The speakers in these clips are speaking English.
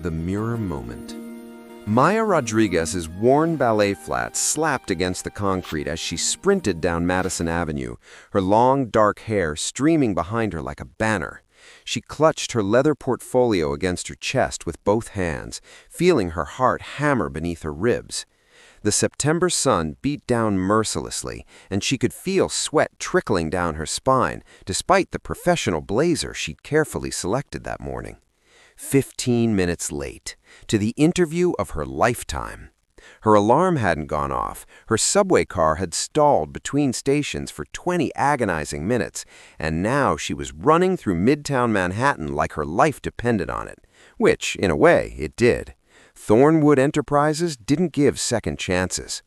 The mirror moment. Maya Rodriguez's worn ballet flats slapped against the concrete as she sprinted down Madison Avenue, her long, dark hair streaming behind her like a banner. She clutched her leather portfolio against her chest with both hands, feeling her heart hammer beneath her ribs. The September sun beat down mercilessly, and she could feel sweat trickling down her spine, despite the professional blazer she'd carefully selected that morning. 15 minutes late, to the interview of her lifetime. Her alarm hadn't gone off, her subway car had stalled between stations for 20 agonizing minutes, and now she was running through Midtown Manhattan like her life depended on it, which, in a way, it did. Thornwood Enterprises didn't give second chances.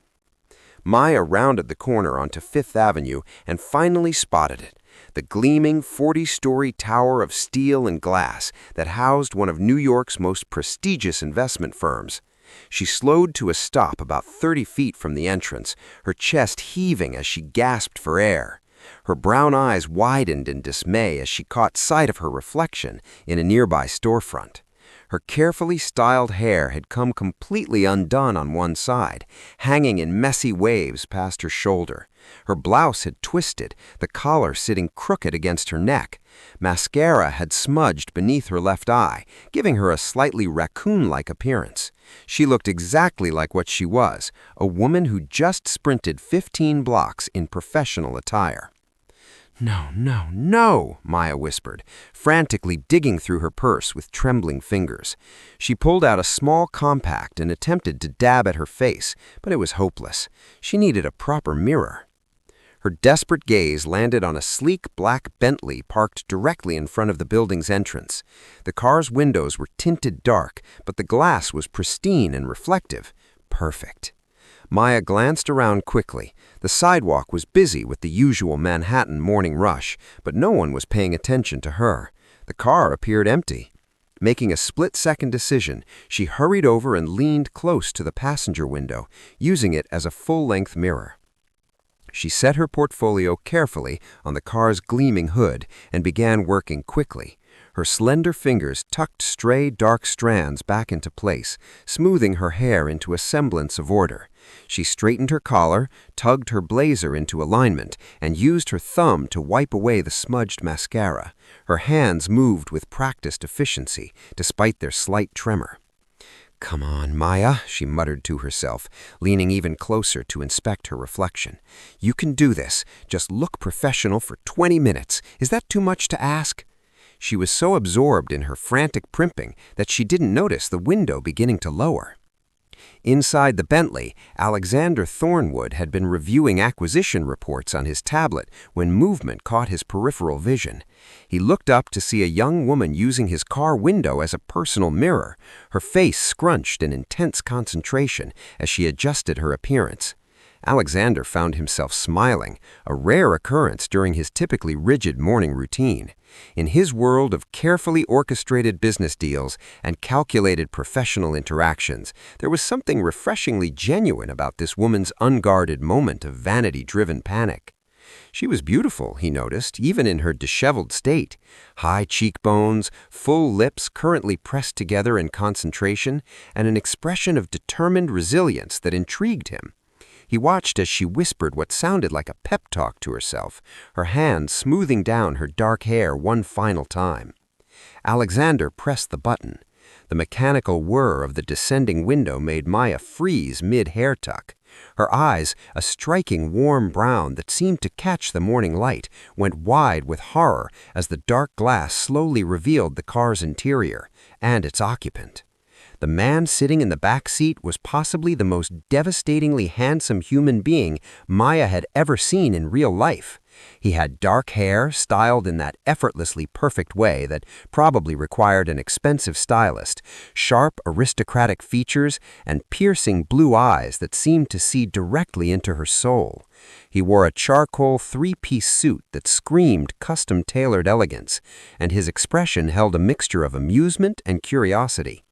Maya rounded the corner onto Fifth Avenue and finally spotted it. The gleaming 40-story tower of steel and glass that housed one of New York's most prestigious investment firms. She slowed to a stop about 30 feet from the entrance, her chest heaving as she gasped for air. Her brown eyes widened in dismay as she caught sight of her reflection in a nearby storefront. Her carefully styled hair had come completely undone on one side, hanging in messy waves past her shoulder. Her blouse had twisted, the collar sitting crooked against her neck. Mascara had smudged beneath her left eye, giving her a slightly raccoon-like appearance. She looked exactly like what she was, a woman who just sprinted 15 blocks in professional attire. "No, no, no," Maya whispered, frantically digging through her purse with trembling fingers. She pulled out a small compact and attempted to dab at her face, but it was hopeless. She needed a proper mirror. Her desperate gaze landed on a sleek black Bentley parked directly in front of the building's entrance. The car's windows were tinted dark, but the glass was pristine and reflective. Perfect. Maya glanced around quickly. The sidewalk was busy with the usual Manhattan morning rush, but no one was paying attention to her. The car appeared empty. Making a split-second decision, she hurried over and leaned close to the passenger window, using it as a full-length mirror. She set her portfolio carefully on the car's gleaming hood and began working quickly. Her slender fingers tucked stray dark strands back into place, smoothing her hair into a semblance of order. She straightened her collar, tugged her blazer into alignment, and used her thumb to wipe away the smudged mascara. Her hands moved with practiced efficiency, despite their slight tremor. "Come on, Maya," she muttered to herself, leaning even closer to inspect her reflection. "You can do this. Just look professional for 20 minutes. Is that too much to ask?" She was so absorbed in her frantic primping that she didn't notice the window beginning to lower. Inside the Bentley, Alexander Thornwood had been reviewing acquisition reports on his tablet when movement caught his peripheral vision. He looked up to see a young woman using his car window as a personal mirror, her face scrunched in intense concentration as she adjusted her appearance. Alexander found himself smiling, a rare occurrence during his typically rigid morning routine. In his world of carefully orchestrated business deals and calculated professional interactions, there was something refreshingly genuine about this woman's unguarded moment of vanity-driven panic. She was beautiful, he noticed, even in her disheveled state. High cheekbones, full lips currently pressed together in concentration, and an expression of determined resilience that intrigued him. He watched as she whispered what sounded like a pep talk to herself, her hand smoothing down her dark hair one final time. Alexander pressed the button. The mechanical whir of the descending window made Maya freeze mid-hair tuck. Her eyes, a striking warm brown that seemed to catch the morning light, went wide with horror as the dark glass slowly revealed the car's interior and its occupant. The man sitting in the back seat was possibly the most devastatingly handsome human being Maya had ever seen in real life. He had dark hair styled in that effortlessly perfect way that probably required an expensive stylist, sharp aristocratic features, and piercing blue eyes that seemed to see directly into her soul. He wore a charcoal three-piece suit that screamed custom-tailored elegance, and his expression held a mixture of amusement and curiosity.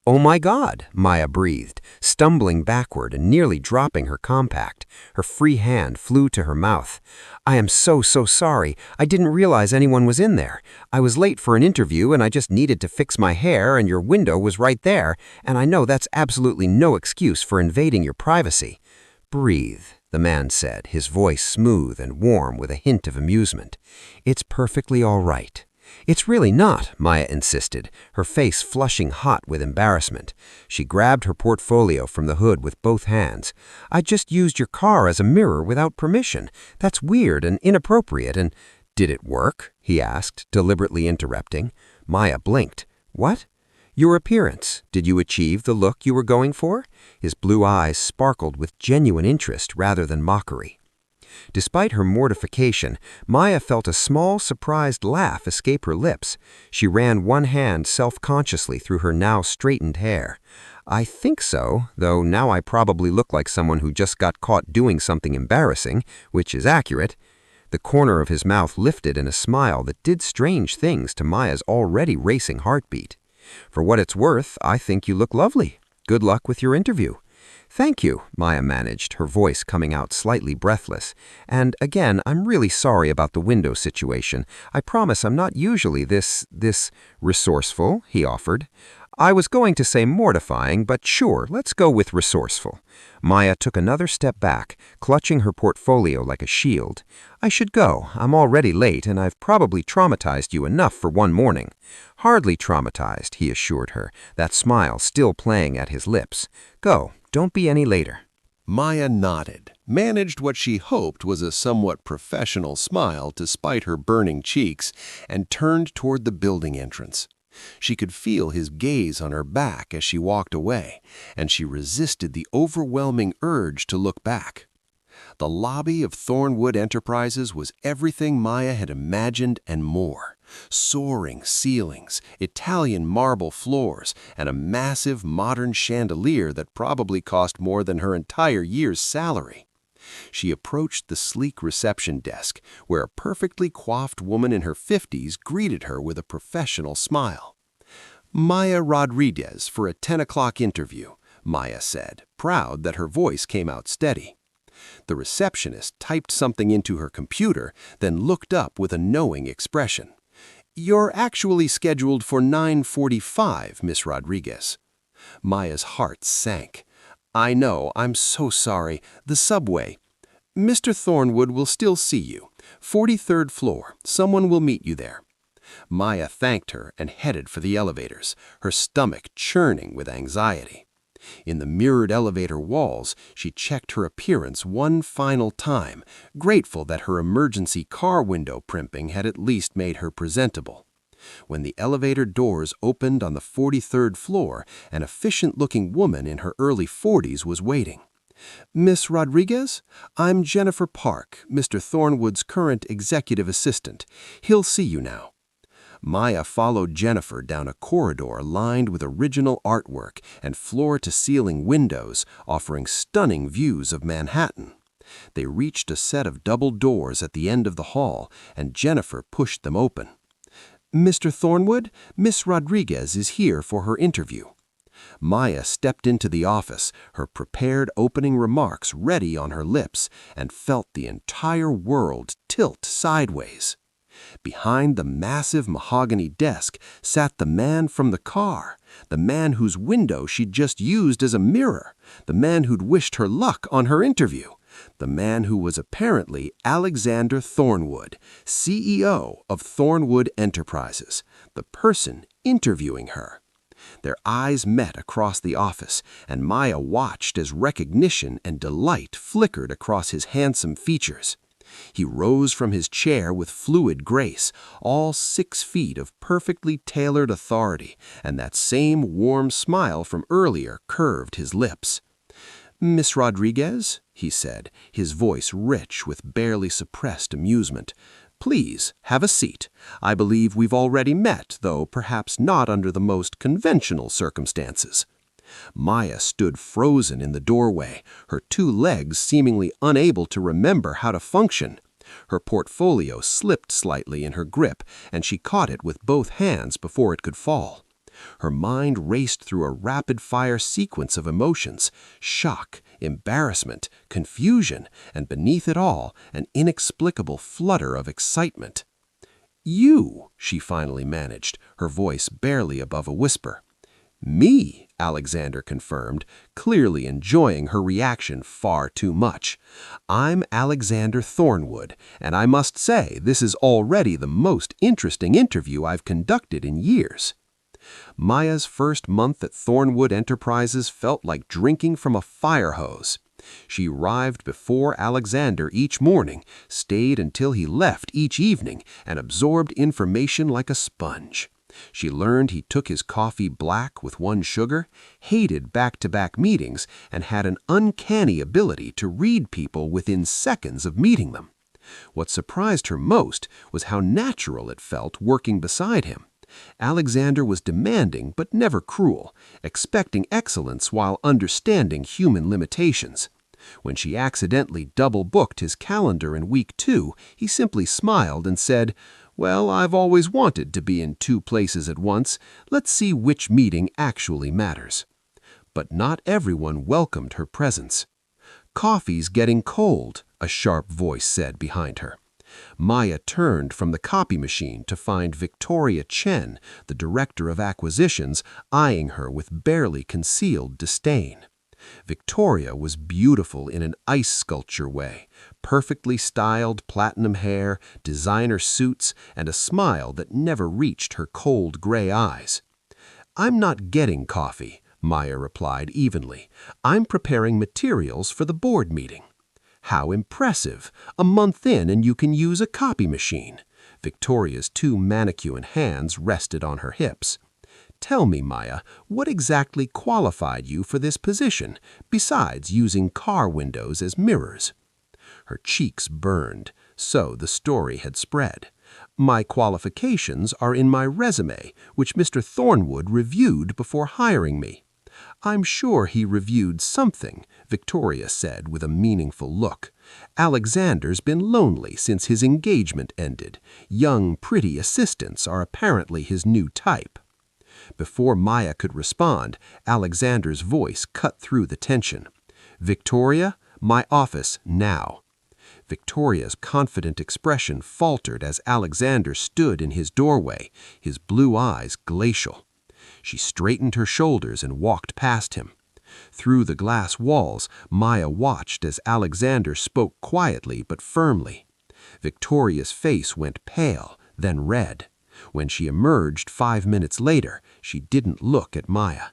"Oh my God," Maya breathed, stumbling backward and nearly dropping her compact. Her free hand flew to her mouth. "I am so sorry. I didn't realize anyone was in there. I was late for an interview and I just needed to fix my hair and your window was right there, and I know that's absolutely no excuse for invading your privacy." "Breathe," the man said, his voice smooth and warm with a hint of amusement. "It's perfectly all right." "It's really not," Maya insisted, her face flushing hot with embarrassment. She grabbed her portfolio from the hood with both hands. "I just used your car as a mirror without permission. That's weird and inappropriate and—" "Did it work?" he asked, deliberately interrupting. Maya blinked. "What?" "Your appearance. Did you achieve the look you were going for?" His blue eyes sparkled with genuine interest rather than mockery. Despite her mortification, Maya felt a small, surprised laugh escape her lips. She ran one hand self-consciously through her now straightened hair. "I think so, though now I probably look like someone who just got caught doing something embarrassing, which is accurate." The corner of his mouth lifted in a smile that did strange things to Maya's already racing heartbeat. "For what it's worth, I think you look lovely. Good luck with your interview." "Thank you," Maya managed, her voice coming out slightly breathless. "And again, I'm really sorry about the window situation. I promise I'm not usually this resourceful," he offered. "I was going to say mortifying, but sure, let's go with resourceful." Maya took another step back, clutching her portfolio like a shield. "I should go. I'm already late, and I've probably traumatized you enough for one morning." "Hardly traumatized," he assured her, that smile still playing at his lips. "Go. Don't be any later." Maya nodded, managed what she hoped was a somewhat professional smile despite her burning cheeks, and turned toward the building entrance. She could feel his gaze on her back as she walked away, and she resisted the overwhelming urge to look back. The lobby of Thornwood Enterprises was everything Maya had imagined and more. Soaring ceilings, Italian marble floors, and a massive modern chandelier that probably cost more than her entire year's salary. She approached the sleek reception desk, where a perfectly coiffed woman in her 50s greeted her with a professional smile. "Maya Rodriguez for a 10 o'clock interview," Maya said, proud that her voice came out steady. The receptionist typed something into her computer, then looked up with a knowing expression. "You're actually scheduled for 9:45, Miss Rodriguez." Maya's heart sank. "I know, I'm so sorry. The subway." "Mr. Thornwood will still see you. 43rd floor. Someone will meet you there." Maya thanked her and headed for the elevators, her stomach churning with anxiety. In the mirrored elevator walls, she checked her appearance one final time, grateful that her emergency car window primping had at least made her presentable. When the elevator doors opened on the 43rd floor, an efficient-looking woman in her early 40s was waiting. "Miss Rodriguez? I'm Jennifer Park, Mr. Thornwood's current executive assistant. He'll see you now." Maya followed Jennifer down a corridor lined with original artwork and floor-to-ceiling windows offering stunning views of Manhattan. They reached a set of double doors at the end of the hall, and Jennifer pushed them open. "Mr. Thornwood, Miss Rodriguez is here for her interview." Maya stepped into the office, her prepared opening remarks ready on her lips, and felt the entire world tilt sideways. Behind the massive mahogany desk sat the man from the car, the man whose window she'd just used as a mirror, the man who'd wished her luck on her interview, the man who was apparently Alexander Thornwood, CEO of Thornwood Enterprises, the person interviewing her. Their eyes met across the office, and Maya watched as recognition and delight flickered across his handsome features. He rose from his chair with fluid grace, all 6 feet of perfectly tailored authority, and that same warm smile from earlier curved his lips. "Miss Rodriguez," he said, his voice rich with barely suppressed amusement, "please have a seat. I believe we've already met, though perhaps not under the most conventional circumstances." Maya stood frozen in the doorway, her 2 legs seemingly unable to remember how to function. Her portfolio slipped slightly in her grip, and she caught it with both hands before it could fall. Her mind raced through a rapid-fire sequence of emotions: shock, embarrassment, confusion, and beneath it all, an inexplicable flutter of excitement. "You," she finally managed, her voice barely above a whisper. "Me," Alexander confirmed, clearly enjoying her reaction far too much. "I'm Alexander Thornwood, and I must say this is already the most interesting interview I've conducted in years." Maya's first month at Thornwood Enterprises felt like drinking from a fire hose. She arrived before Alexander each morning, stayed until he left each evening, and absorbed information like a sponge. She learned he took his coffee black with 1 sugar, hated back-to-back meetings, and had an uncanny ability to read people within seconds of meeting them. What surprised her most was how natural it felt working beside him. Alexander was demanding but never cruel, expecting excellence while understanding human limitations. When she accidentally double-booked his calendar in week 2, he simply smiled and said, "Well, I've always wanted to be in 2 places at once. Let's see which meeting actually matters." But not everyone welcomed her presence. "Coffee's getting cold," a sharp voice said behind her. Maya turned from the copy machine to find Victoria Chen, the director of acquisitions, eyeing her with barely concealed disdain. Victoria was beautiful in an ice sculpture way: perfectly styled platinum hair, designer suits, and a smile that never reached her cold gray eyes. "I'm not getting coffee," Maya replied evenly. "I'm preparing materials for the board meeting." "How impressive! A month in and you can use a copy machine." Victoria's 2 manicured hands rested on her hips. "Tell me, Maya, what exactly qualified you for this position, besides using car windows as mirrors?" Her cheeks burned. So the story had spread. "My qualifications are in my resume, which Mr. Thornwood reviewed before hiring me." "I'm sure he reviewed something," Victoria said with a meaningful look. "Alexander's been lonely since his engagement ended. Young, pretty assistants are apparently his new type." Before Maya could respond, Alexander's voice cut through the tension. "Victoria, my office now." Victoria's confident expression faltered as Alexander stood in his doorway, his blue eyes glacial. She straightened her shoulders and walked past him. Through the glass walls, Maya watched as Alexander spoke quietly but firmly. Victoria's face went pale, then red. When she emerged 5 minutes later, she didn't look at Maya.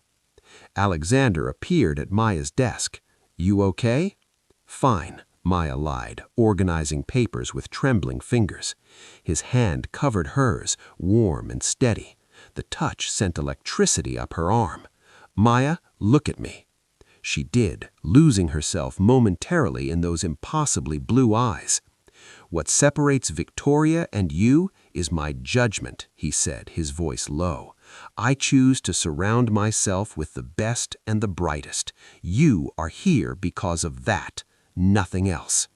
Alexander appeared at Maya's desk. "You okay?" "Fine," Maya lied, organizing papers with trembling fingers. His hand covered hers, warm and steady. The touch sent electricity up her arm. "Maya, look at me." She did, losing herself momentarily in those impossibly blue eyes. "What separates Victoria and you is my judgment," he said, his voice low. "I choose to surround myself with the best and the brightest. You are here because of that, nothing else."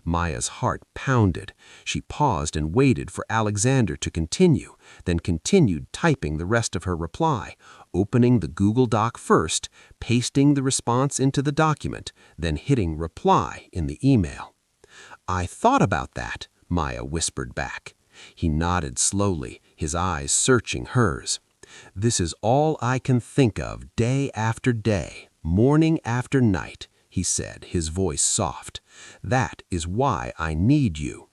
Maya's heart pounded. She paused and waited for Alexander to continue, then continued typing the rest of her reply, opening the Google Doc first, pasting the response into the document, then hitting reply in the email. "I thought about that," Maya whispered back. He nodded slowly, his eyes searching hers. "This is all I can think of day after day, morning after night," he said, his voice soft. "That is why I need you."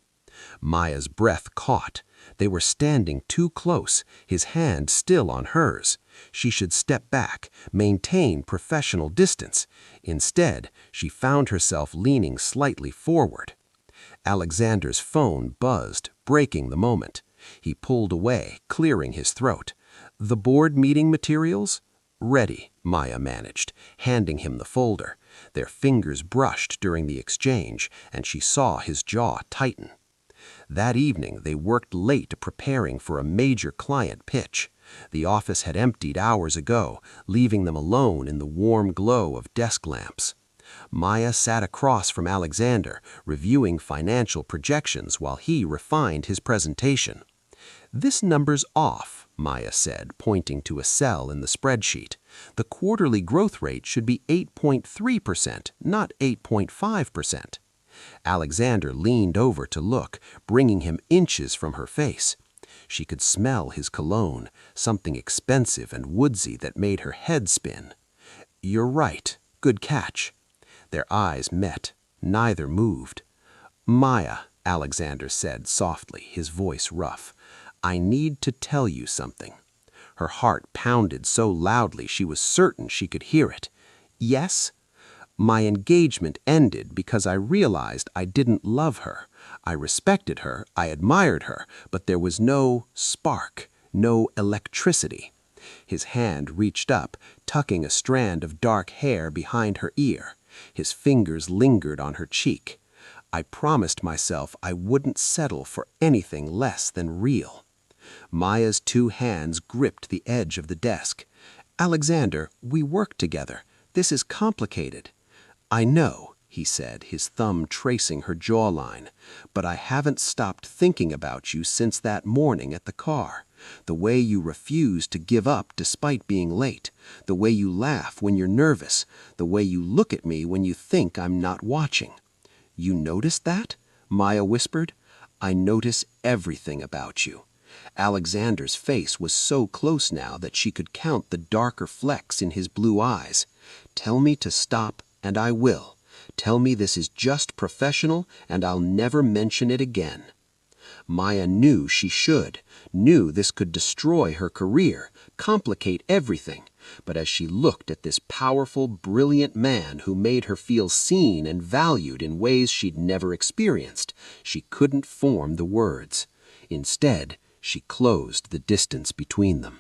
Maya's breath caught. They were standing too close, his hand still on hers. She should step back, maintain professional distance. Instead, she found herself leaning slightly forward. Alexander's phone buzzed, breaking the moment. He pulled away, clearing his throat. "The board meeting materials?" "Ready," Maya managed, handing him the folder. Their fingers brushed during the exchange, and she saw his jaw tighten. That evening, they worked late preparing for a major client pitch. The office had emptied hours ago, leaving them alone in the warm glow of desk lamps. Maya sat across from Alexander, reviewing financial projections while he refined his presentation. "This number's off," Maya said, pointing to a cell in the spreadsheet. The quarterly growth rate should be 8.3%, not 8.5%. Alexander leaned over to look, bringing him inches from her face. She could smell his cologne, something expensive and woodsy that made her head spin. "You're right. Good catch." Their eyes met. Neither moved. "Maya," Alexander said softly, his voice rough, "I need to tell you something." Her heart pounded so loudly she was certain she could hear it. "Yes?" "My engagement ended because I realized I didn't love her. I respected her, I admired her, but there was no spark, no electricity." His hand reached up, tucking a strand of dark hair behind her ear. His fingers lingered on her cheek. "I promised myself I wouldn't settle for anything less than real." Maya's two hands gripped the edge of the desk. "Alexander, we work together. This is complicated." "I know," he said, his thumb tracing her jawline, "but I haven't stopped thinking about you since that morning at the car. The way you refuse to give up despite being late. The way you laugh when you're nervous. The way you look at me when you think I'm not watching." "You noticed that?" Maya whispered. "I notice everything about you." Alexander's face was so close now that she could count the darker flecks in his blue eyes. "Tell me to stop, and I will. Tell me this is just professional, and I'll never mention it again." Maya knew she should, knew this could destroy her career, complicate everything. But as she looked at this powerful, brilliant man who made her feel seen and valued in ways she'd never experienced, she couldn't form the words. Instead, she closed the distance between them.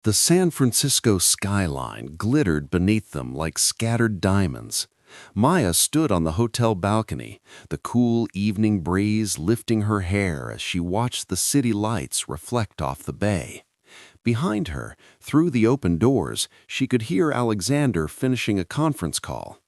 The San Francisco skyline glittered beneath them like scattered diamonds. Maya stood on the hotel balcony, the cool evening breeze lifting her hair as she watched the city lights reflect off the bay. Behind her, through the open doors, she could hear Alexander finishing a conference call.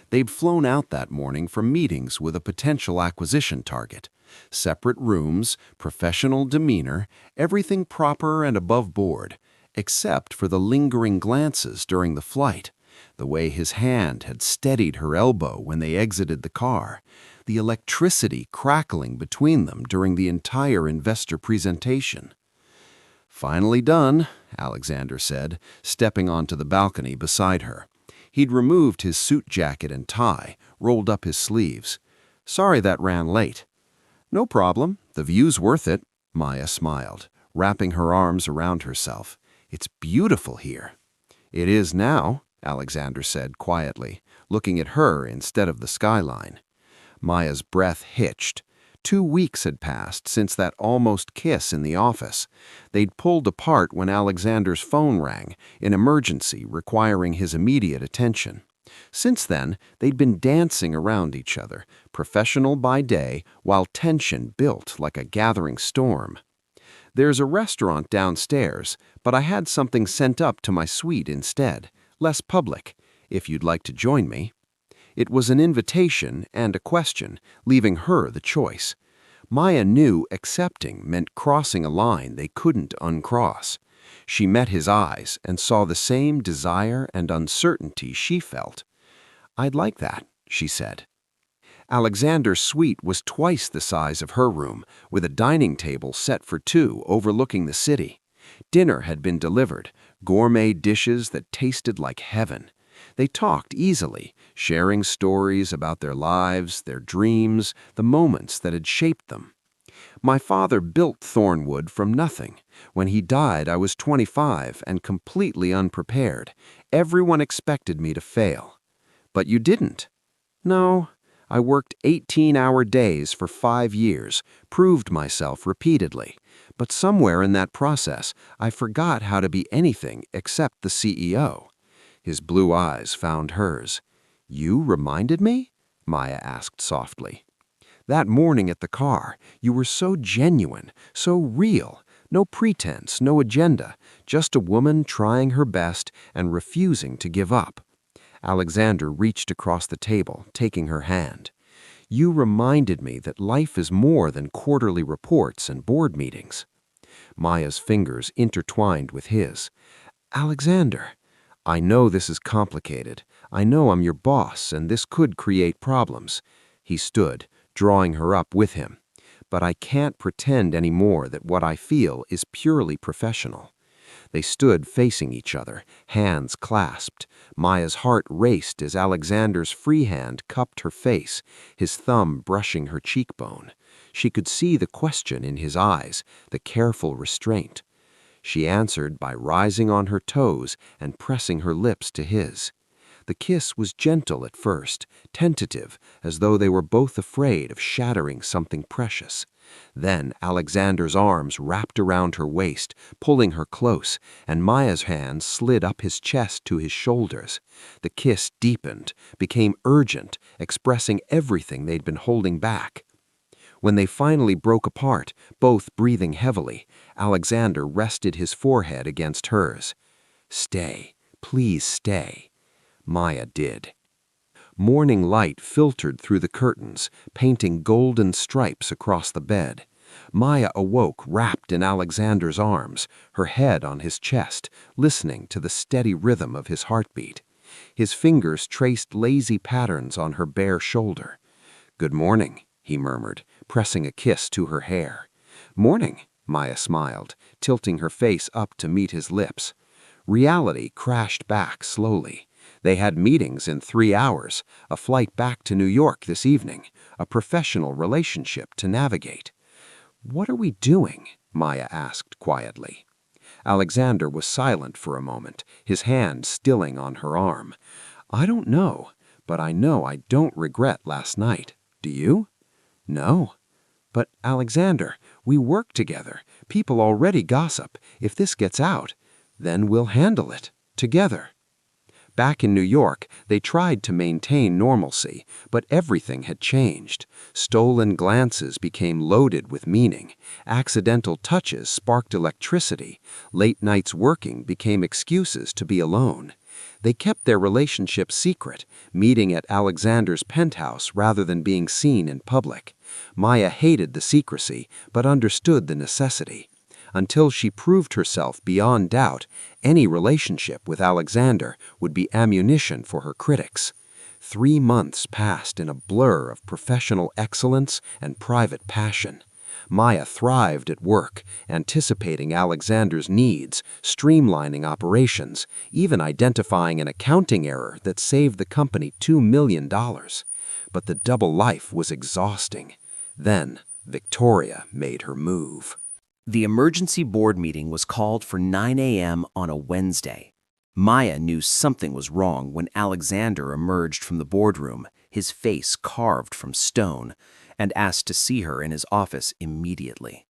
They'd flown out that morning for meetings with a potential acquisition target. Separate rooms, professional demeanor, everything proper and above board, except for the lingering glances during the flight, the way his hand had steadied her elbow when they exited the car, the electricity crackling between them during the entire investor presentation. "Finally done," Alexander said, stepping onto the balcony beside her. He'd removed his suit jacket and tie, rolled up his sleeves. "Sorry that ran late." "No problem. The view's worth it," Maya smiled, wrapping her arms around herself. "It's beautiful here." "It is now," Alexander said quietly, looking at her instead of the skyline. Maya's breath hitched. 2 weeks had passed since that almost kiss in the office. They'd pulled apart when Alexander's phone rang, an emergency requiring his immediate attention. Since then, they'd been dancing around each other, professional by day, while tension built like a gathering storm. "There's a restaurant downstairs, but I had something sent up to my suite instead, less public, if you'd like to join me." It was an invitation and a question, leaving her the choice. Maya knew accepting meant crossing a line they couldn't uncross. She met his eyes and saw the same desire and uncertainty she felt. "I'd like that," she said. Alexander's suite was twice the size of her room, with a dining table set for two overlooking the city. Dinner had been delivered, gourmet dishes that tasted like heaven. They talked easily, sharing stories about their lives, their dreams, the moments that had shaped them. "My father built Thornwood from nothing. When he died, I was 25 and completely unprepared. Everyone expected me to fail." "But you didn't." "No. I worked 18-hour days for 5 years, proved myself repeatedly. But somewhere in that process, I forgot how to be anything except the CEO. His blue eyes found hers. "You reminded me?" Maya asked softly. "That morning at the car, you were so genuine, so real. No pretense, no agenda, just a woman trying her best and refusing to give up." Alexander reached across the table, taking her hand. "You reminded me that life is more than quarterly reports and board meetings." Maya's fingers intertwined with his. "Alexander, I know this is complicated. I know I'm your boss, and this could create problems." He stood, drawing her up with him. "But I can't pretend anymore that what I feel is purely professional." They stood facing each other, hands clasped. Maya's heart raced as Alexander's free hand cupped her face, his thumb brushing her cheekbone. She could see the question in his eyes, the careful restraint. She answered by rising on her toes and pressing her lips to his. The kiss was gentle at first, tentative, as though they were both afraid of shattering something precious. Then Alexander's arms wrapped around her waist, pulling her close, and Maya's hand slid up his chest to his shoulders. The kiss deepened, became urgent, expressing everything they'd been holding back. When they finally broke apart, both breathing heavily, Alexander rested his forehead against hers. "Stay, please stay." Maya did. Morning light filtered through the curtains, painting golden stripes across the bed. Maya awoke wrapped in Alexander's arms, her head on his chest, listening to the steady rhythm of his heartbeat. His fingers traced lazy patterns on her bare shoulder. "Good morning," he murmured, pressing a kiss to her hair. "Morning," Maya smiled, tilting her face up to meet his lips. Reality crashed back slowly. They had meetings in 3 hours, a flight back to New York this evening, a professional relationship to navigate. "What are we doing?" Maya asked quietly. Alexander was silent for a moment, his hand stilling on her arm. "I don't know, but I know I don't regret last night. Do you?" "No." "But Alexander, we work together. People already gossip. If this gets out, then we'll handle it together." Back in New York, they tried to maintain normalcy, but everything had changed. Stolen glances became loaded with meaning. Accidental touches sparked electricity. Late nights working became excuses to be alone. They kept their relationship secret, meeting at Alexander's penthouse rather than being seen in public. Maya hated the secrecy, but understood the necessity. Until she proved herself beyond doubt, any relationship with Alexander would be ammunition for her critics. 3 months passed in a blur of professional excellence and private passion. Maya thrived at work, anticipating Alexander's needs, streamlining operations, even identifying an accounting error that saved the company $2 million. But the double life was exhausting. Then, Victoria made her move. The emergency board meeting was called for 9 a.m. on a Wednesday. Maya knew something was wrong when Alexander emerged from the boardroom, his face carved from stone, and asked to see her in his office immediately.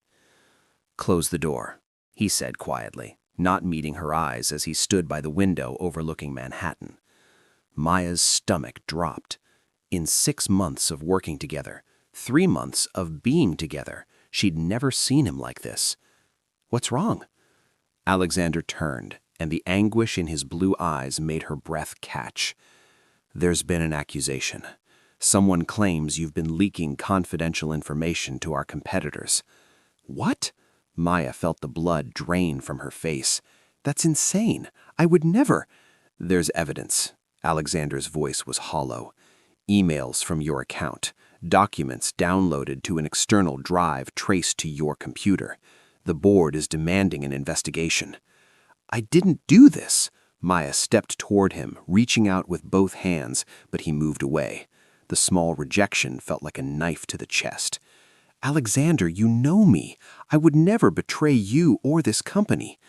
"Close the door," he said quietly, not meeting her eyes as he stood by the window overlooking Manhattan. Maya's stomach dropped. In 6 months of working together, 3 months of being together, she'd never seen him like this. "What's wrong?" Alexander turned, and the anguish in his blue eyes made her breath catch. "There's been an accusation. Someone claims you've been leaking confidential information to our competitors." "What?" Maya felt the blood drain from her face. "That's insane. I would never—" "There's evidence." Alexander's voice was hollow. "Emails from your account. Documents downloaded to an external drive traced to your computer. The board is demanding an investigation." "I didn't do this." Maya stepped toward him, reaching out with both hands, but he moved away. The small rejection felt like a knife to the chest. "Alexander, you know me. I would never betray you or this company."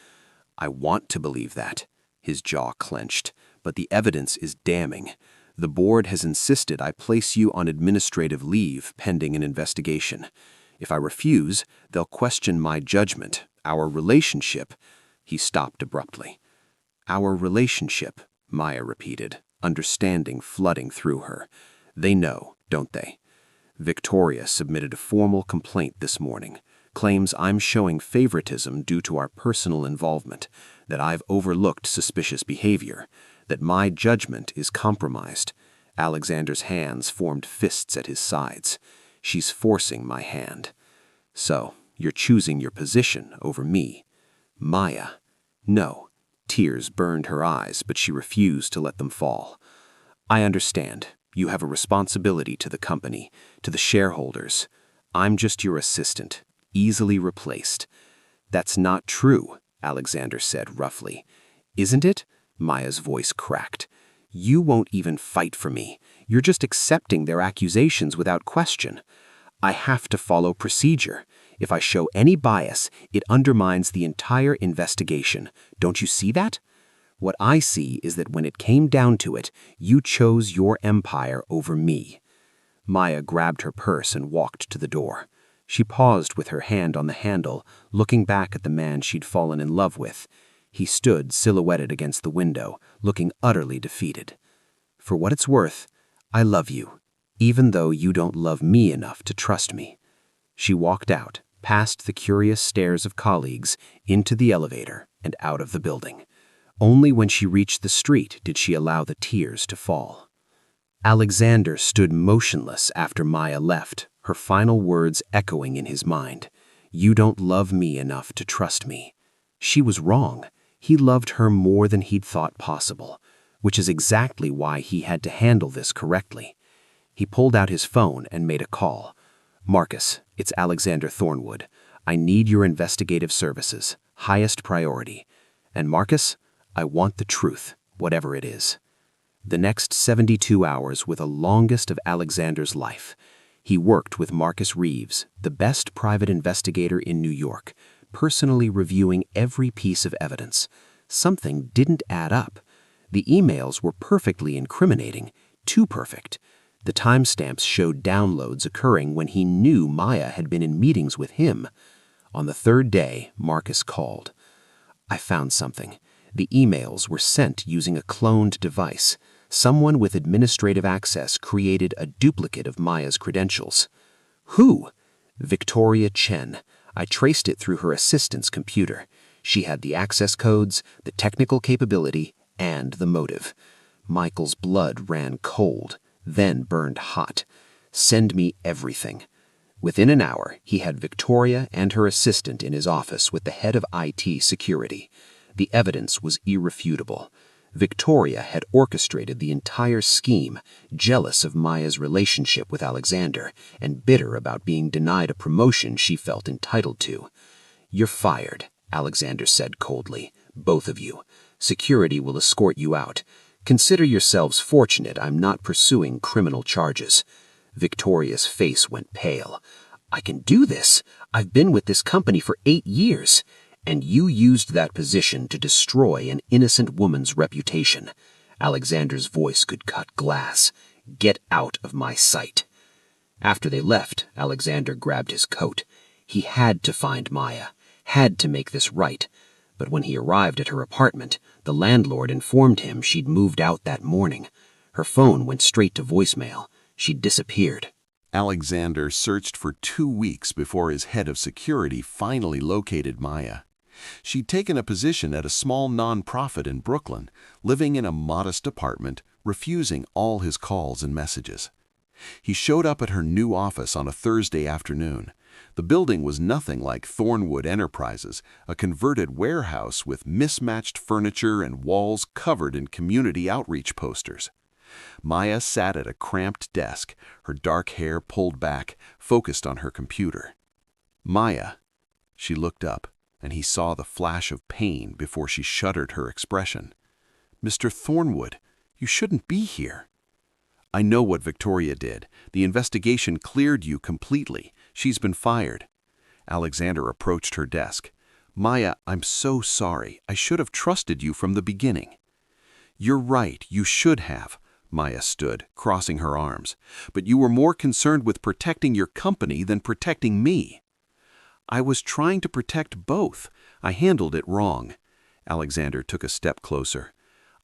"I want to believe that." His jaw clenched. "But the evidence is damning. The board has insisted I place you on administrative leave pending an investigation. If I refuse, they'll question my judgment, our relationship." He stopped abruptly. "Our relationship," Maya repeated, understanding flooding through her. "They know, don't they? Victoria submitted a formal complaint this morning. Claims I'm showing favoritism due to our personal involvement, that I've overlooked suspicious behavior, that my judgment is compromised." Alexander's hands formed fists at his sides. "She's forcing my hand." "So, You're choosing your position over me. Maya. No. Tears burned her eyes, but she refused to let them fall. I understand. You have a responsibility to the company, to the shareholders. I'm just your assistant, easily replaced. That's not true, Alexander said roughly. Isn't it? Maya's voice cracked. You won't even fight for me. You're just accepting their accusations without question. I have to follow procedure. If I show any bias, it undermines the entire investigation. Don't you see that? What I see is that when it came down to it, you chose your empire over me. Maya grabbed her purse and walked to the door. She paused with her hand on the handle, looking back at the man she'd fallen in love with. He stood silhouetted against the window, looking utterly defeated. For what it's worth, I love you, even though you don't love me enough to trust me. She walked out, past the curious stares of colleagues, into the elevator and out of the building. Only when she reached the street did she allow the tears to fall. Alexander stood motionless after Maya left, her final words echoing in his mind. You don't love me enough to trust me. She was wrong. He loved her more than he'd thought possible, which is exactly why he had to handle this correctly. He pulled out his phone and made a call. Marcus, it's Alexander Thornwood. I need your investigative services, highest priority. And Marcus, I want the truth, whatever it is. The next 72 hours were the longest of Alexander's life. He worked with Marcus Reeves, the best private investigator in New York, personally reviewing every piece of evidence. Something didn't add up. The emails were perfectly incriminating, too perfect. The timestamps showed downloads occurring when he knew Maya had been in meetings with him. On the third day, Marcus called. I found something. The emails were sent using a cloned device. Someone with administrative access created a duplicate of Maya's credentials. Who? Victoria Chen. I traced it through her assistant's computer. She had the access codes, the technical capability, and the motive. Michael's blood ran cold, then burned hot. Send me everything. Within an hour, he had Victoria and her assistant in his office with the head of IT security. The evidence was irrefutable. Victoria had orchestrated the entire scheme, jealous of Maya's relationship with Alexander and bitter about being denied a promotion she felt entitled to. You're fired, Alexander said coldly. Both of you. Security will escort you out. Consider yourselves fortunate I'm not pursuing criminal charges. Victoria's face went pale. I can do this. I've been with this company for 8 years. And you used that position to destroy an innocent woman's reputation. Alexander's voice could cut glass. Get out of my sight. After they left, Alexander grabbed his coat. He had to find Maya, had to make this right. But when he arrived at her apartment, the landlord informed him she'd moved out that morning. Her phone went straight to voicemail. She'd disappeared. Alexander searched for 2 weeks before his head of security finally located Maya. She'd taken a position at a small nonprofit in Brooklyn, living in a modest apartment, refusing all his calls and messages. He showed up at her new office on a Thursday afternoon. The building was nothing like Thornwood Enterprises, a converted warehouse with mismatched furniture and walls covered in community outreach posters. Maya sat at a cramped desk, her dark hair pulled back, focused on her computer. Maya. She looked up, and he saw the flash of pain before she shuddered her expression. Mr. Thornwood, you shouldn't be here. I know what Victoria did. The investigation cleared you completely. She's been fired. Alexander approached her desk. Maya, I'm so sorry. I should have trusted you from the beginning. You're right, you should have. Maya stood, crossing her arms. But you were more concerned with protecting your company than protecting me. I was trying to protect both. I handled it wrong. Alexander took a step closer.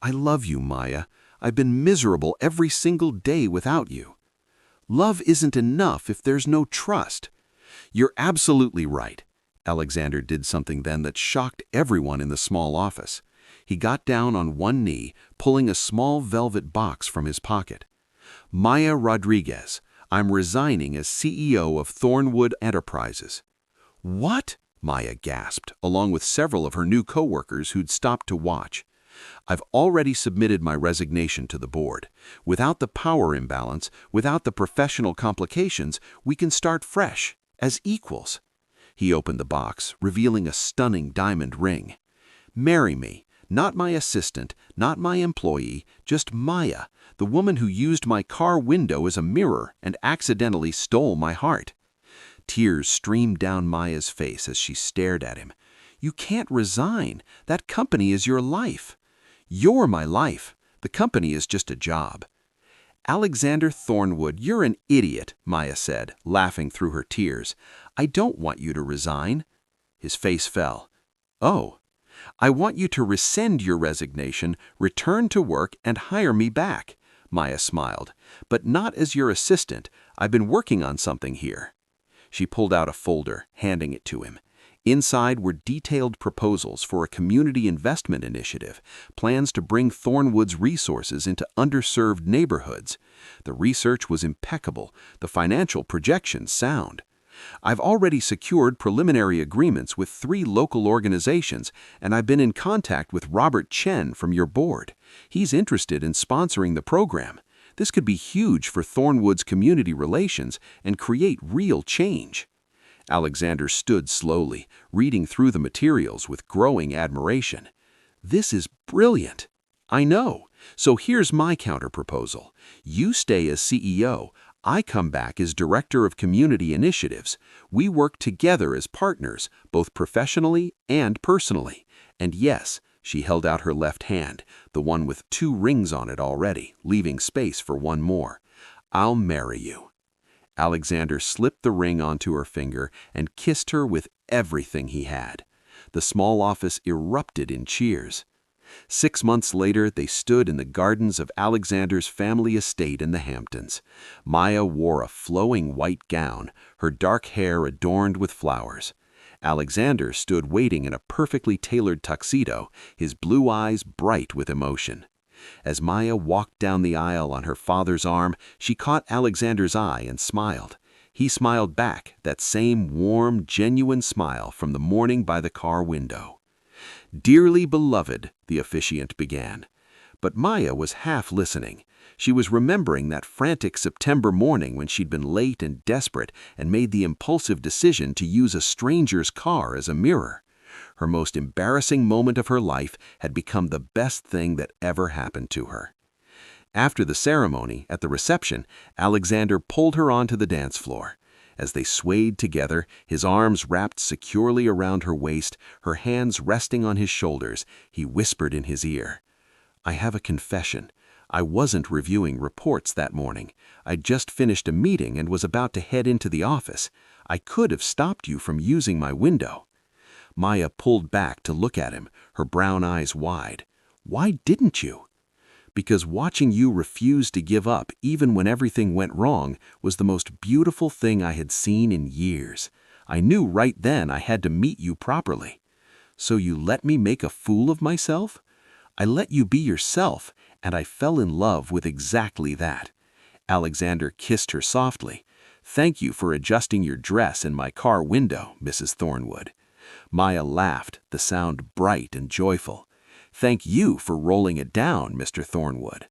I love you, Maya. I've been miserable every single day without you. Love isn't enough if there's no trust. You're absolutely right. Alexander did something then that shocked everyone in the small office. He got down on one knee, pulling a small velvet box from his pocket. Maya Rodriguez, I'm resigning as CEO of Thornwood Enterprises. "What?" Maya gasped, along with several of her new coworkers who'd stopped to watch. "I've already submitted my resignation to the board. Without the power imbalance, without the professional complications, we can start fresh, as equals." He opened the box, revealing a stunning diamond ring. "Marry me. Not my assistant, not my employee, just Maya, the woman who used my car window as a mirror and accidentally stole my heart." Tears streamed down Maya's face as she stared at him. "You can't resign. That company is your life." "You're my life. The company is just a job." "Alexander Thornwood, you're an idiot," Maya said, laughing through her tears. "I don't want you to resign." His face fell. "Oh. I want you to rescind your resignation, return to work, and hire me back." Maya smiled. "But not as your assistant. I've been working on something here." She pulled out a folder, handing it to him. Inside were detailed proposals for a community investment initiative, plans to bring Thornwood's resources into underserved neighborhoods. The research was impeccable, the financial projections sound. "I've already secured preliminary agreements with 3 local organizations, and I've been in contact with Robert Chen from your board. He's interested in sponsoring the program. This could be huge for Thornwood's community relations and create real change." Alexander stood slowly, reading through the materials with growing admiration. "This is brilliant." "I know. So here's my counterproposal. You stay as CEO. I come back as Director of Community Initiatives. We work together as partners, both professionally and personally. And yes," she held out her left hand, the one with 2 rings on it already, leaving space for one more, "I'll marry you." Alexander slipped the ring onto her finger and kissed her with everything he had. The small office erupted in cheers. 6 months later, they stood in the gardens of Alexander's family estate in the Hamptons. Maya wore a flowing white gown, her dark hair adorned with flowers. Alexander stood waiting in a perfectly tailored tuxedo, his blue eyes bright with emotion. As Maya walked down the aisle on her father's arm, she caught Alexander's eye and smiled. He smiled back, that same warm, genuine smile from the morning by the car window. "Dearly beloved," the officiant began. But Maya was half listening. She was remembering that frantic September morning when she'd been late and desperate and made the impulsive decision to use a stranger's car as a mirror. Her most embarrassing moment of her life had become the best thing that ever happened to her. After the ceremony, at the reception, Alexander pulled her onto the dance floor. As they swayed together, his arms wrapped securely around her waist, her hands resting on his shoulders, he whispered in his ear, "I have a confession. I wasn't reviewing reports that morning. I'd just finished a meeting and was about to head into the office. I could have stopped you from using my window." Maya pulled back to look at him, her brown eyes wide. "Why didn't you?" "Because watching you refuse to give up even when everything went wrong was the most beautiful thing I had seen in years. I knew right then I had to meet you properly." "So you let me make a fool of myself?" "I let you be yourself, and I fell in love with exactly that." Alexander kissed her softly. "Thank you for adjusting your dress in my car window, Mrs. Thornwood." Maya laughed, the sound bright and joyful. "Thank you for rolling it down, Mr. Thornwood."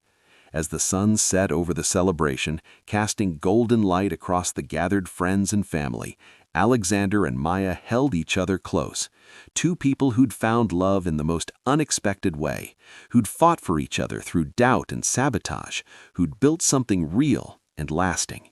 As the sun set over the celebration, casting golden light across the gathered friends and family, Alexander and Maya held each other close. 2 people who'd found love in the most unexpected way, who'd fought for each other through doubt and sabotage, who'd built something real and lasting.